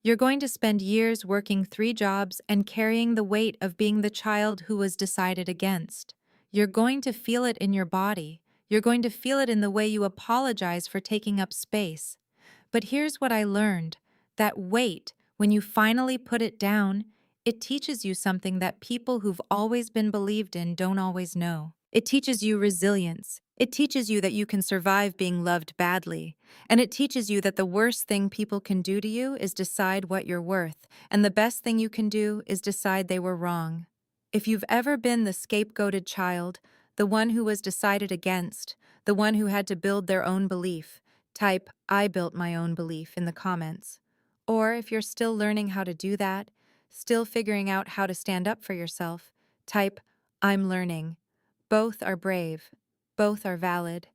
You're going to spend years working 3 jobs and carrying the weight of being the child who was decided against. You're going to feel it in your body. You're going to feel it in the way you apologize for taking up space. But here's what I learned. That weight, when you finally put it down, it teaches you something that people who've always been believed in don't always know. It teaches you resilience. It teaches you that you can survive being loved badly. And it teaches you that the worst thing people can do to you is decide what you're worth, and the best thing you can do is decide they were wrong. If you've ever been the scapegoated child, the one who was decided against, the one who had to build their own belief, type "I built my own belief" in the comments. Or if you're still learning how to do that, still figuring out how to stand up for yourself, type "I'm learning." Both are brave. Both are valid.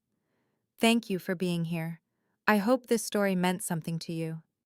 Thank you for being here. I hope this story meant something to you.